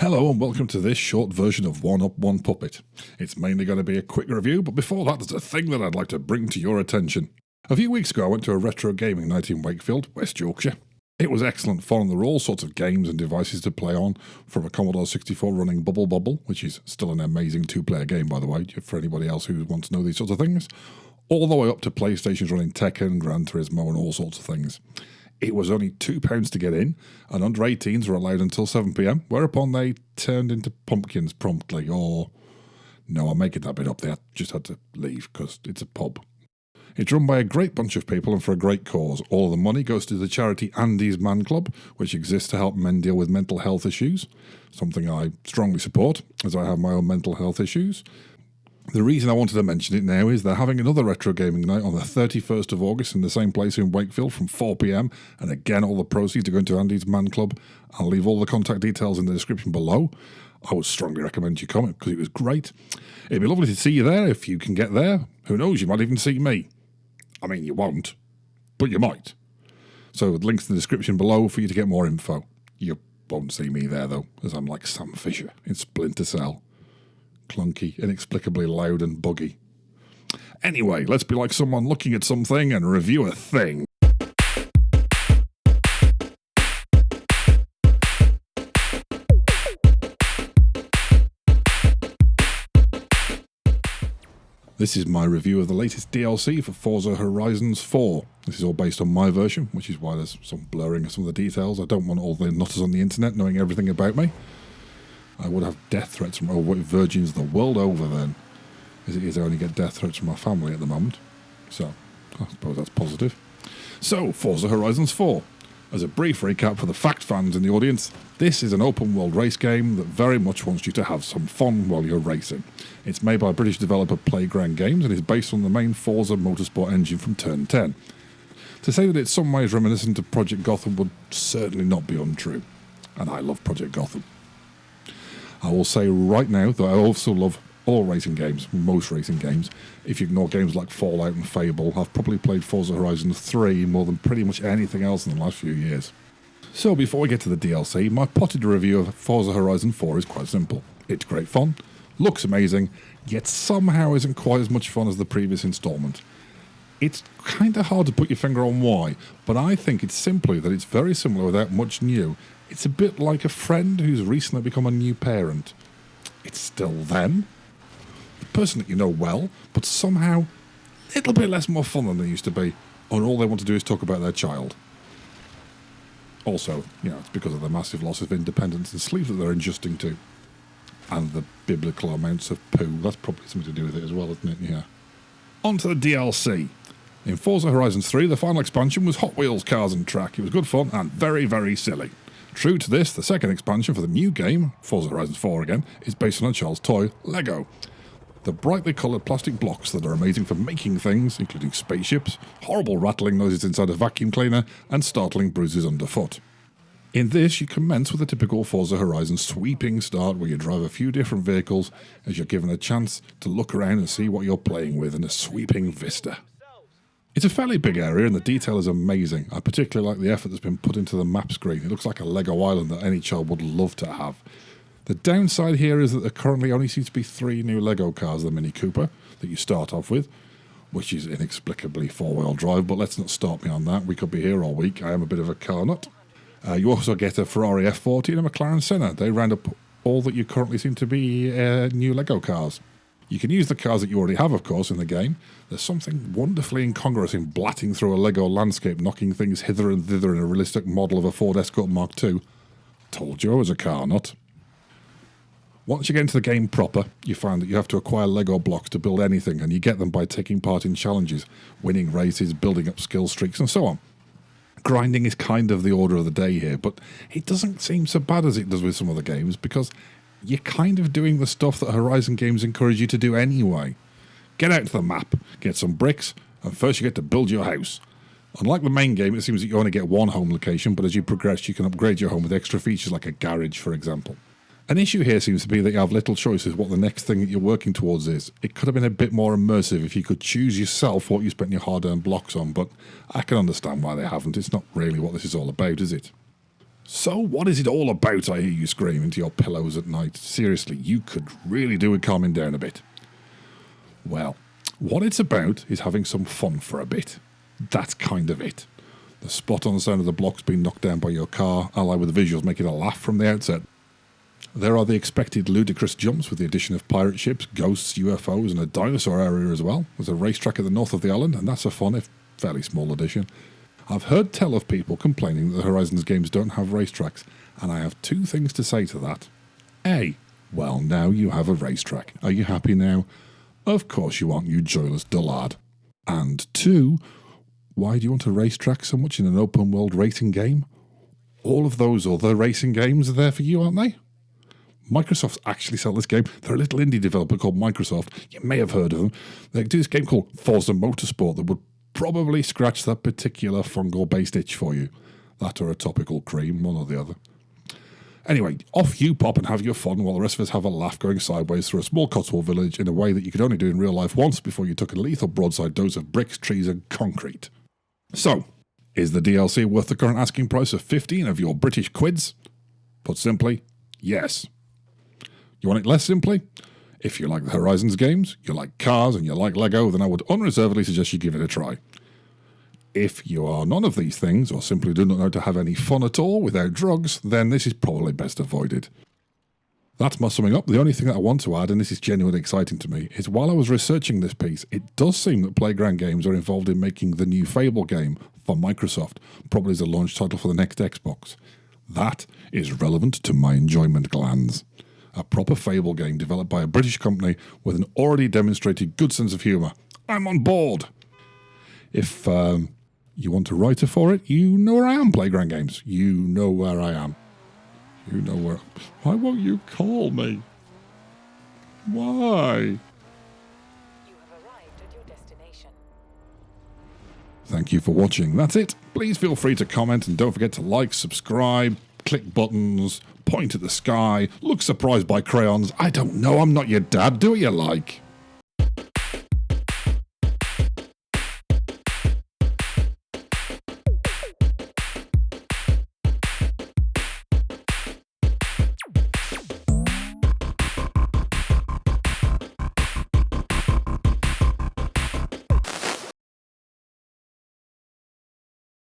Hello and welcome to this short version of One Up One Puppet. It's mainly going to be a quick review, but before that there's a thing that I'd like to bring to your attention. A few weeks ago I went to a retro gaming night in Wakefield, West Yorkshire. It was excellent fun and there were all sorts of games and devices to play on, from a Commodore 64 running Bubble Bobble, which is still an amazing two-player game by the way, for anybody else who wants to know these sorts of things, all the way up to PlayStations running Tekken, Gran Turismo and all sorts of things. It was only £2 to get in, and under 18s were allowed until 7 p.m, whereupon they turned into pumpkins promptly, or... No, I'm making that bit up, they just had to leave, because it's a pub. It's run by a great bunch of people and for a great cause. All of the money goes to the charity Andy's Man Club, which exists to help men deal with mental health issues, something I strongly support, as I have my own mental health issues. The reason I wanted to mention it now is they're having another retro gaming night on the 31st of August in the same place in Wakefield from 4 p.m, and again all the proceeds are going to Andy's Man Club. I'll leave all the contact details in the description below. I would strongly recommend you come because it was great. It'd be lovely to see you there if you can get there. Who knows, you might even see me. I mean, you won't, but you might. So links in the description below for you to get more info. You won't see me there though, as I'm like Sam Fisher in Splinter Cell. Clunky, inexplicably loud and buggy. Anyway, let's be like someone looking at something and review a thing. This is my review of the latest DLC for Forza Horizons 4. This is all based on my version, which is why there's some blurring of some of the details. I don't want all the nutters on the internet knowing everything about me. I would have death threats from virgins the world over then, as it is I only get death threats from my family at the moment. So, I suppose that's positive. So, Forza Horizons 4. As a brief recap for the fact fans in the audience, this is an open world race game that very much wants you to have some fun while you're racing. It's made by British developer Playground Games and is based on the main Forza motorsport engine from Turn 10. To say that it's some ways reminiscent of Project Gotham would certainly not be untrue, and I love Project Gotham. I will say right now that I also love all racing games, most racing games. If you ignore games like Fallout and Fable, I've probably played Forza Horizons 3 more than pretty much anything else in the last few years. So before we get to the DLC, my potted review of Forza Horizon 4 is quite simple. It's great fun, looks amazing, yet somehow isn't quite as much fun as the previous installment. It's kind of hard to put your finger on why, but I think it's simply that it's very similar without much new. It's a bit like a friend who's recently become a new parent. It's still them, the person that you know well, but somehow a little bit less more fun than they used to be, and all they want to do is talk about their child. Also, it's because of the massive loss of independence and sleep that they're adjusting to. And the biblical amounts of poo. That's probably something to do with it as well, isn't it? Yeah. On to the DLC. In Forza Horizons 3, the final expansion was Hot Wheels Cars and Track. It was good fun and very, very silly. True to this, the second expansion for the new game, Forza Horizons 4 again, is based on a child's toy, Lego. The brightly coloured plastic blocks that are amazing for making things, including spaceships, horrible rattling noises inside a vacuum cleaner, and startling bruises underfoot. In this, you commence with a typical Forza Horizon sweeping start where you drive a few different vehicles as you're given a chance to look around and see what you're playing with in a sweeping vista. It's a fairly big area and the detail is amazing. I particularly like the effort that's been put into the map screen. It looks like a Lego island that any child would love to have. The downside here is that there currently only seems to be 3 new Lego cars, the Mini Cooper, that you start off with, which is inexplicably 4-wheel drive, but let's not start me on that. We could be here all week. I am a bit of a car nut. You also get a Ferrari F40 and a McLaren Senna. They round up all that you currently seem to be new Lego cars. You can use the cars that you already have, of course, in the game. There's something wonderfully incongruous in blatting through a Lego landscape, knocking things hither and thither in a realistic model of a Ford Escort Mark II. Told you I was a car nut. Once you get into the game proper, you find that you have to acquire Lego blocks to build anything, and you get them by taking part in challenges, winning races, building up skill streaks, and so on. Grinding is kind of the order of the day here, but it doesn't seem so bad as it does with some other games, because you're kind of doing the stuff that Horizon games encourage you to do anyway. Get out to the map, get some bricks, and first you get to build your house. Unlike the main game, it seems that you only get one home location, but as you progress you can upgrade your home with extra features like a garage, for example. An issue here seems to be that you have little choice as what the next thing that you're working towards is. It could have been a bit more immersive if you could choose yourself what you spent your hard-earned blocks on, but I can understand why they haven't. It's not really what this is all about, is it? So what is it all about, I hear you scream into your pillows at night? Seriously, you could really do with calming down a bit. Well, what it's about is having some fun for a bit. That's kind of it. The spot on the sound of the blocks being knocked down by your car, allied with the visuals making a laugh from the outset. There are the expected ludicrous jumps with the addition of pirate ships, ghosts, UFOs and a dinosaur area as well. There's a racetrack at the north of the island, and that's a fun, if fairly small addition. I've heard tell of people complaining that the Horizons games don't have racetracks, and I have two things to say to that. A, well, now you have a racetrack. Are you happy now? Of course you aren't, you joyless dullard. And two, why do you want a racetrack so much in an open world racing game? All of those other racing games are there for you, aren't they? Microsoft's actually sell this game. They're a little indie developer called Microsoft. You may have heard of them. They do this game called Forza Motorsport that would probably scratch that particular fungal-based itch for you. That or a topical cream, one or the other. Anyway, off you pop and have your fun while the rest of us have a laugh going sideways through a small Cotswold village in a way that you could only do in real life once before you took a lethal broadside dose of bricks, trees and concrete. So, is the DLC worth the current asking price of 15 of your British quids? Put simply, yes. You want it less simply? If you like the Horizons games, you like cars and you like Lego, then I would unreservedly suggest you give it a try. If you are none of these things, or simply do not know to have any fun at all without drugs, then this is probably best avoided. That's my summing up. The only thing that I want to add, and this is genuinely exciting to me, is while I was researching this piece, it does seem that Playground Games are involved in making the new Fable game for Microsoft, probably as a launch title for the next Xbox. That is relevant to my enjoyment glands. A proper Fable game developed by a British company with an already demonstrated good sense of humour. I'm on board! If you want a writer for it, you know where I am, Playground Games. You know where I am. You know where... Why won't you call me? Why? You have arrived at your destination. Thank you for watching. That's it. Please feel free to comment and don't forget to like, subscribe, click buttons, point at the sky, look surprised by crayons. I don't know, I'm not your dad. Do what you like.